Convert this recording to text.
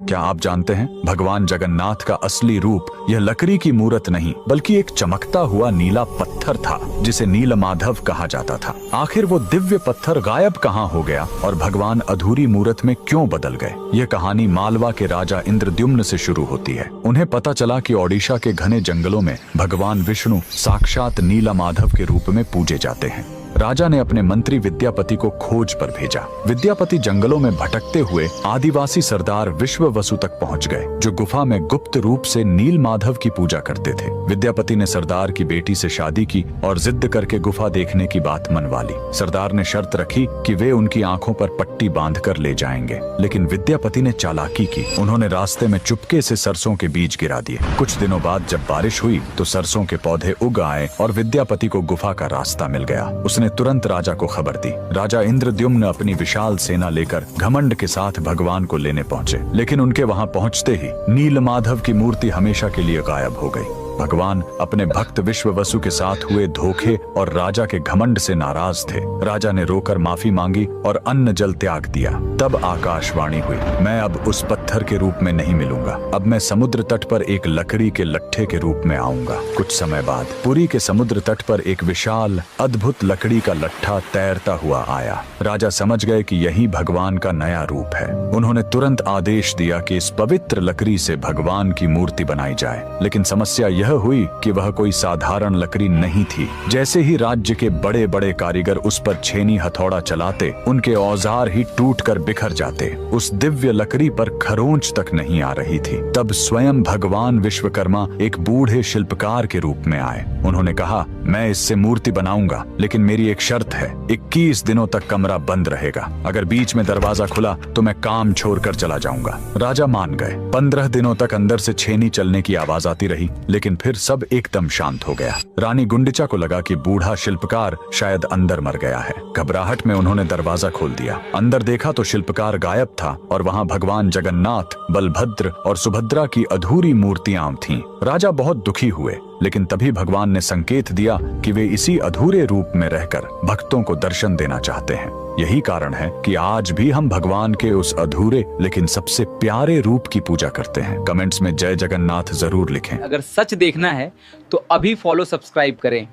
क्या आप जानते हैं भगवान जगन्नाथ का असली रूप यह लकड़ी की मूरत नहीं बल्कि एक चमकता हुआ नीला पत्थर था जिसे नीलमाधव कहा जाता था। आखिर वो दिव्य पत्थर गायब कहाँ हो गया और भगवान अधूरी मूरत में क्यों बदल गए? यह कहानी मालवा के राजा इंद्रद्युम्न से शुरू होती है। उन्हें पता चला कि ओडिशा के घने जंगलों में भगवान विष्णु साक्षात नीलमाधव के रूप में पूजे जाते हैं। राजा ने अपने मंत्री विद्यापति को खोज पर भेजा। विद्यापति जंगलों में भटकते हुए आदिवासी सरदार विश्ववसु तक पहुंच गए, जो गुफा में गुप्त रूप से नीलमाधव की पूजा करते थे। विद्यापति ने सरदार की बेटी से शादी की और जिद करके गुफा देखने की बात मनवा ली। सरदार ने शर्त रखी कि वे उनकी आंखों पर पट्टी बांधकर ले जाएंगे, लेकिन विद्यापति ने चालाकी की। उन्होंने रास्ते में चुपके से सरसों के बीज गिरा दिए। कुछ दिनों बाद जब बारिश हुई तो सरसों के पौधे उग आए और विद्यापति को गुफा का रास्ता मिल गया। उसने तुरंत राजा को खबर दी। राजा इंद्रद्युम्न अपनी विशाल सेना लेकर घमंड के साथ भगवान को लेने पहुंचे, लेकिन उनके वहां पहुंचते ही नीलमाधव की मूर्ति हमेशा के लिए गायब हो गई। भगवान अपने भक्त विश्ववसु के साथ हुए धोखे और राजा के घमंड से नाराज थे। राजा ने रोकर माफी मांगी और अन्न जल त्याग दिया। तब आकाशवाणी हुई, मैं अब उस पत्थर के रूप में नहीं मिलूंगा, अब मैं समुद्र तट पर एक लकड़ी के लट्ठे के रूप में आऊंगा। कुछ समय बाद पुरी के समुद्र तट पर एक विशाल अद्भुत लकड़ी का लट्ठा तैरता हुआ आया। राजा समझ गए कि यही भगवान का नया रूप है। उन्होंने तुरंत आदेश दिया कि इस पवित्र लकड़ी से भगवान की मूर्ति बनाई जाए, लेकिन समस्या यह हुई कि वह कोई साधारण लकड़ी नहीं थी। जैसे ही राज्य के बड़े बड़े कारीगर उस पर छेनी हथौड़ा चलाते, उनके औजार ही टूटकर बिखर जाते। उस दिव्य लकड़ी पर खरोंच तक नहीं आ रही थी। तब स्वयं भगवान विश्वकर्मा एक बूढ़े शिल्पकार के रूप में आए। उन्होंने कहा, मैं इससे मूर्ति बनाऊंगा, लेकिन मेरी एक शर्त है, 21 दिनों तक कमरा बंद रहेगा। अगर बीच में दरवाजा खुला तो मैं काम छोड़कर चला जाऊंगा। राजा मान गए। 15 दिनों तक अंदर से छेनी चलने की आवाज आती रही, लेकिन फिर सब एकदम शांत हो गया। रानी गुंडिचा को लगा कि बूढ़ा शिल्पकार शायद अंदर मर गया है। घबराहट में उन्होंने दरवाजा खोल दिया। अंदर देखा तो शिल्पकार गायब था और वहां भगवान जगन्नाथ, बलभद्र और सुभद्रा की अधूरी मूर्तियां थीं। राजा बहुत दुखी हुए, लेकिन तभी भगवान ने संकेत दिया कि वे इसी अधूरे रूप में रहकर भक्तों को दर्शन देना चाहते हैं। यही कारण है कि आज भी हम भगवान के उस अधूरे लेकिन सबसे प्यारे रूप की पूजा करते हैं। कमेंट्स में जय जगन्नाथ जरूर लिखें। अगर सच देखना है तो अभी फॉलो सब्सक्राइब करें।